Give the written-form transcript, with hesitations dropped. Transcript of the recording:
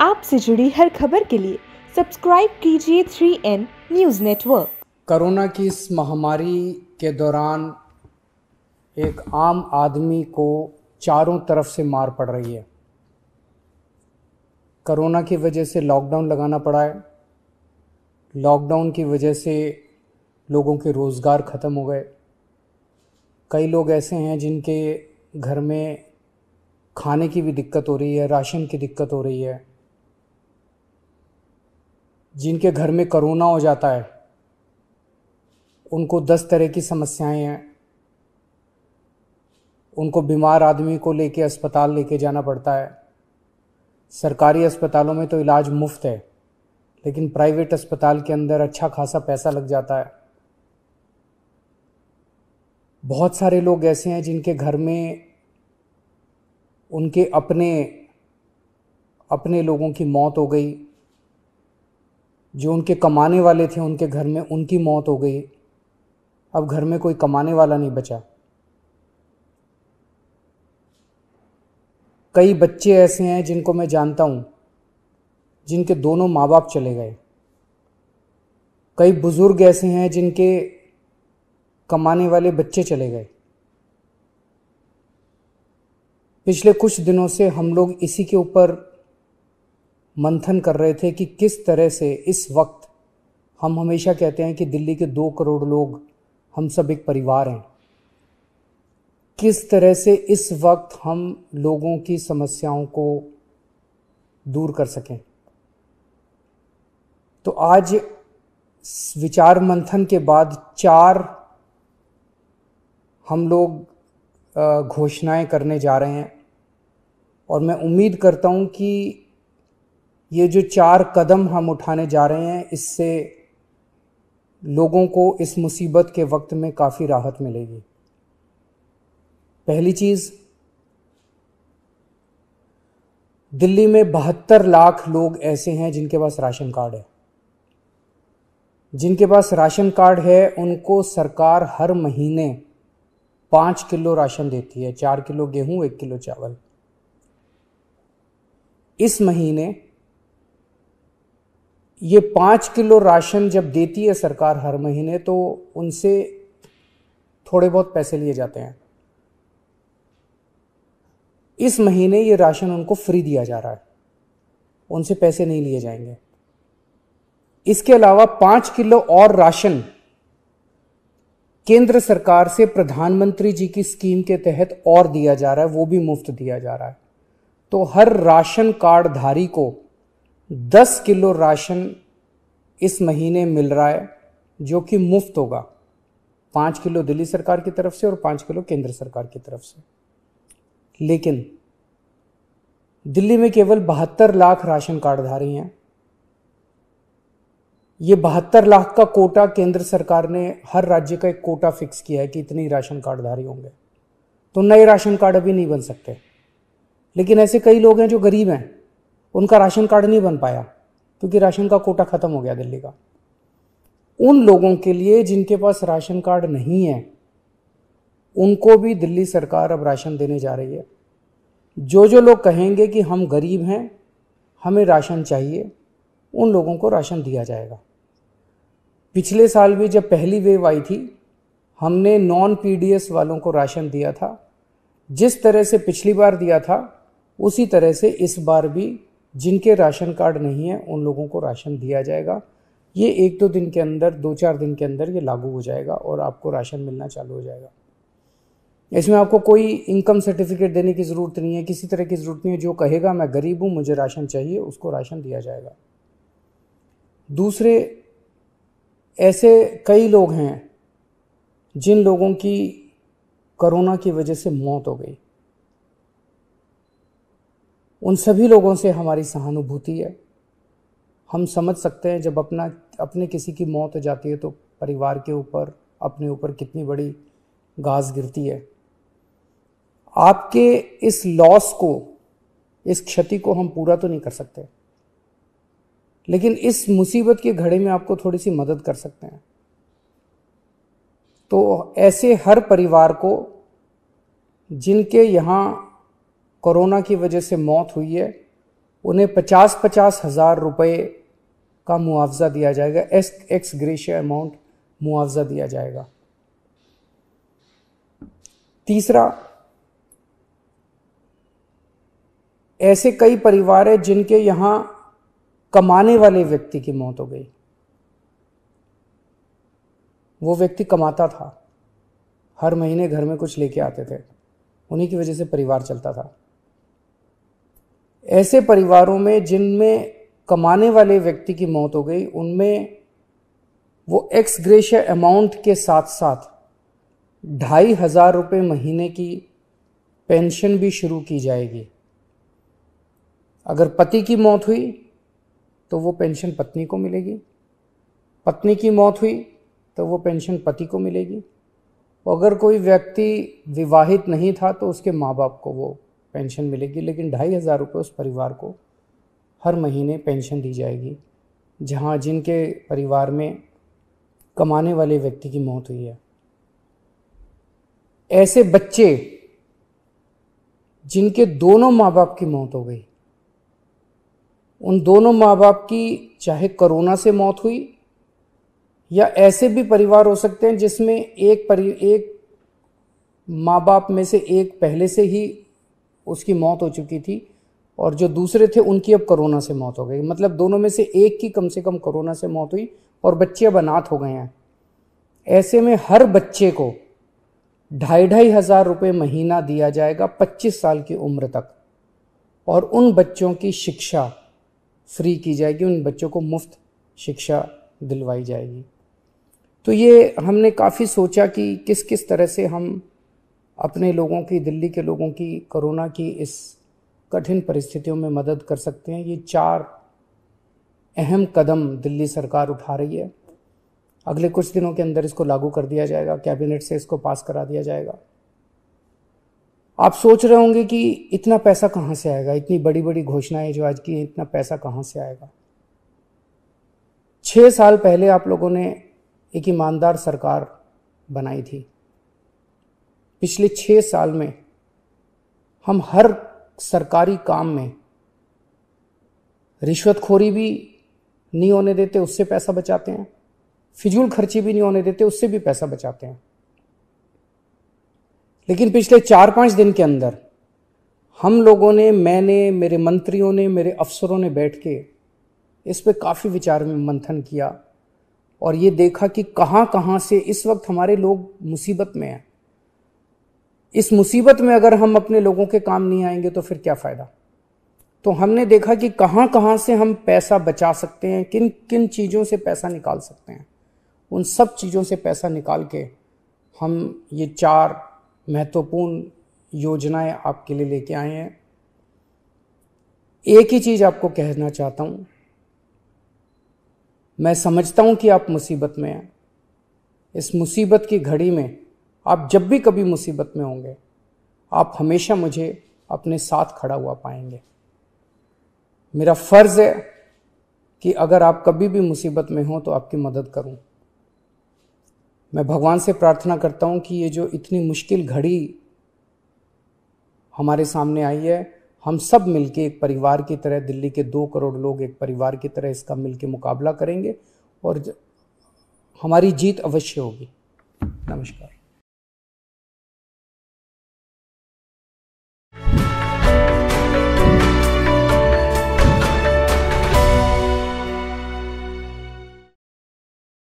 आपसे जुड़ी हर खबर के लिए सब्सक्राइब कीजिए 3N न्यूज़ नेटवर्क। कोरोना की इस महामारी के दौरान एक आम आदमी को चारों तरफ से मार पड़ रही है। कोरोना की वजह से लॉकडाउन लगाना पड़ा है। लॉकडाउन की वजह से लोगों के रोज़गार ख़त्म हो गए। कई लोग ऐसे हैं जिनके घर में खाने की भी दिक्कत हो रही है, राशन की दिक्कत हो रही है। जिनके घर में कोरोना हो जाता है उनको 10 तरह की समस्याएं हैं। उनको बीमार आदमी को लेके अस्पताल लेके जाना पड़ता है। सरकारी अस्पतालों में तो इलाज मुफ्त है, लेकिन प्राइवेट अस्पताल के अंदर अच्छा खासा पैसा लग जाता है। बहुत सारे लोग ऐसे हैं जिनके घर में उनके अपने लोगों की मौत हो गई। जो उनके कमाने वाले थे उनके घर में उनकी मौत हो गई। अब घर में कोई कमाने वाला नहीं बचा। कई बच्चे ऐसे हैं जिनको मैं जानता हूं जिनके दोनों माँ बाप चले गए। कई बुजुर्ग ऐसे हैं जिनके कमाने वाले बच्चे चले गए। पिछले कुछ दिनों से हम लोग इसी के ऊपर मंथन कर रहे थे कि किस तरह से इस वक्त, हम हमेशा कहते हैं कि दिल्ली के 2 करोड़ लोग हम सब एक परिवार हैं, किस तरह से इस वक्त हम लोगों की समस्याओं को दूर कर सकें। तो आज विचार मंथन के बाद 4 हम लोग घोषणाएं करने जा रहे हैं और मैं उम्मीद करता हूं कि ये जो 4 कदम हम उठाने जा रहे हैं इससे लोगों को इस मुसीबत के वक्त में काफ़ी राहत मिलेगी। पहली चीज़, दिल्ली में 72 लाख लोग ऐसे हैं जिनके पास राशन कार्ड है। जिनके पास राशन कार्ड है उनको सरकार हर महीने 5 किलो राशन देती है, 4 किलो गेहूं, 1 किलो चावल। इस महीने ये 5 किलो राशन जब देती है सरकार हर महीने, तो उनसे थोड़े बहुत पैसे लिए जाते हैं। इस महीने ये राशन उनको फ्री दिया जा रहा है, उनसे पैसे नहीं लिए जाएंगे। इसके अलावा 5 किलो और राशन केंद्र सरकार से प्रधानमंत्री जी की स्कीम के तहत और दिया जा रहा है, वो भी मुफ्त दिया जा रहा है। तो हर राशन कार्ड धारी को 10 किलो राशन इस महीने मिल रहा है, जो कि मुफ्त होगा। 5 किलो दिल्ली सरकार की तरफ से और 5 किलो केंद्र सरकार की तरफ से। लेकिन दिल्ली में केवल 72 लाख राशन कार्डधारी हैं। ये 72 लाख का कोटा केंद्र सरकार ने हर राज्य का एक कोटा फिक्स किया है कि इतनी राशन कार्डधारी होंगे, तो नए राशन कार्ड अभी नहीं बन सकते। लेकिन ऐसे कई लोग हैं जो गरीब हैं, उनका राशन कार्ड नहीं बन पाया क्योंकि राशन का कोटा खत्म हो गया दिल्ली का। उन लोगों के लिए जिनके पास राशन कार्ड नहीं है, उनको भी दिल्ली सरकार अब राशन देने जा रही है। जो लोग कहेंगे कि हम गरीब हैं, हमें राशन चाहिए, उन लोगों को राशन दिया जाएगा। पिछले साल भी जब पहली वेव आई थी, हमने नॉन पीडीएस वालों को राशन दिया था। जिस तरह से पिछली बार दिया था उसी तरह से इस बार भी जिनके राशन कार्ड नहीं है उन लोगों को राशन दिया जाएगा। ये 1-2 दिन के अंदर, 2-4 दिन के अंदर ये लागू हो जाएगा और आपको राशन मिलना चालू हो जाएगा। इसमें आपको कोई इनकम सर्टिफिकेट देने की ज़रूरत नहीं है, किसी तरह की ज़रूरत नहीं है। जो कहेगा मैं गरीब हूँ, मुझे राशन चाहिए, उसको राशन दिया जाएगा। दूसरे, ऐसे कई लोग हैं जिन लोगों की कोरोना की वजह से मौत हो गई। उन सभी लोगों से हमारी सहानुभूति है। हम समझ सकते हैं जब अपने किसी की मौत हो जाती है तो परिवार के ऊपर, अपने ऊपर कितनी बड़ी गाज गिरती है। आपके इस लॉस को, इस क्षति को हम पूरा तो नहीं कर सकते, लेकिन इस मुसीबत की घड़ी में आपको थोड़ी सी मदद कर सकते हैं। तो ऐसे हर परिवार को जिनके यहाँ कोरोना की वजह से मौत हुई है, उन्हें 50-50 हज़ार रुपये का मुआवजा दिया जाएगा, एक्स ग्रेशिया अमाउंट मुआवजा दिया जाएगा। तीसरा, ऐसे कई परिवार हैं जिनके यहां कमाने वाले व्यक्ति की मौत हो गई। वो व्यक्ति कमाता था, हर महीने घर में कुछ लेके आते थे, उन्हीं की वजह से परिवार चलता था। ऐसे परिवारों में जिनमें कमाने वाले व्यक्ति की मौत हो गई, उनमें वो एक्स ग्रेशिया अमाउंट के साथ साथ 2,500 रुपये महीने की पेंशन भी शुरू की जाएगी। अगर पति की मौत हुई तो वो पेंशन पत्नी को मिलेगी, पत्नी की मौत हुई तो वो पेंशन पति को मिलेगी, अगर कोई व्यक्ति विवाहित नहीं था तो उसके माँ बाप को वो पेंशन मिलेगी। लेकिन 2,500 रुपये उस परिवार को हर महीने पेंशन दी जाएगी जहाँ जिनके परिवार में कमाने वाले व्यक्ति की मौत हुई है। ऐसे बच्चे जिनके दोनों माँ बाप की मौत हो गई, उन दोनों माँ बाप की चाहे कोरोना से मौत हुई, या ऐसे भी परिवार हो सकते हैं जिसमें एक माँ बाप में से एक पहले से ही उसकी मौत हो चुकी थी और जो दूसरे थे उनकी अब कोरोना से मौत हो गई। मतलब दोनों में से एक की कम से कम कोरोना से मौत हुई और बच्चे अब अनाथ हो गए हैं। ऐसे में हर बच्चे को 2,500 रुपये महीना दिया जाएगा 25 साल की उम्र तक, और उन बच्चों की शिक्षा फ्री की जाएगी, उन बच्चों को मुफ्त शिक्षा दिलवाई जाएगी। तो ये हमने काफ़ी सोचा कि किस किस तरह से हम अपने लोगों की, दिल्ली के लोगों की कोरोना की इस कठिन परिस्थितियों में मदद कर सकते हैं। ये 4 अहम कदम दिल्ली सरकार उठा रही है। अगले कुछ दिनों के अंदर इसको लागू कर दिया जाएगा, कैबिनेट से इसको पास करा दिया जाएगा। आप सोच रहे होंगे कि इतना पैसा कहाँ से आएगा, इतनी बड़ी बड़ी घोषणाएं जो आज की हैं, इतना पैसा कहाँ से आएगा। 6 साल पहले आप लोगों ने एक ईमानदार सरकार बनाई थी। पिछले 6 साल में हम हर सरकारी काम में रिश्वतखोरी भी नहीं होने देते, उससे पैसा बचाते हैं, फिजूल खर्ची भी नहीं होने देते, उससे भी पैसा बचाते हैं। लेकिन पिछले 4-5 दिन के अंदर हम लोगों ने, मैंने, मेरे मंत्रियों ने, मेरे अफसरों ने बैठ के इस पे काफ़ी विचार मंथन किया और ये देखा कि कहाँ कहाँ से इस वक्त हमारे लोग मुसीबत में हैं। इस मुसीबत में अगर हम अपने लोगों के काम नहीं आएंगे तो फिर क्या फ़ायदा। तो हमने देखा कि कहाँ कहाँ से हम पैसा बचा सकते हैं, किन किन चीज़ों से पैसा निकाल सकते हैं। उन सब चीज़ों से पैसा निकाल के हम ये 4 महत्वपूर्ण योजनाएं आपके लिए लेके आए हैं। एक ही चीज़ आपको कहना चाहता हूँ, मैं समझता हूँ कि आप मुसीबत में हैं। इस मुसीबत की घड़ी में आप जब भी कभी मुसीबत में होंगे, आप हमेशा मुझे अपने साथ खड़ा हुआ पाएंगे। मेरा फ़र्ज़ है कि अगर आप कभी भी मुसीबत में हो तो आपकी मदद करूं। मैं भगवान से प्रार्थना करता हूं कि ये जो इतनी मुश्किल घड़ी हमारे सामने आई है, हम सब मिलके एक परिवार की तरह, दिल्ली के 2 करोड़ लोग एक परिवार की तरह इसका मिलके मुकाबला करेंगे और हमारी जीत अवश्य होगी। नमस्कार।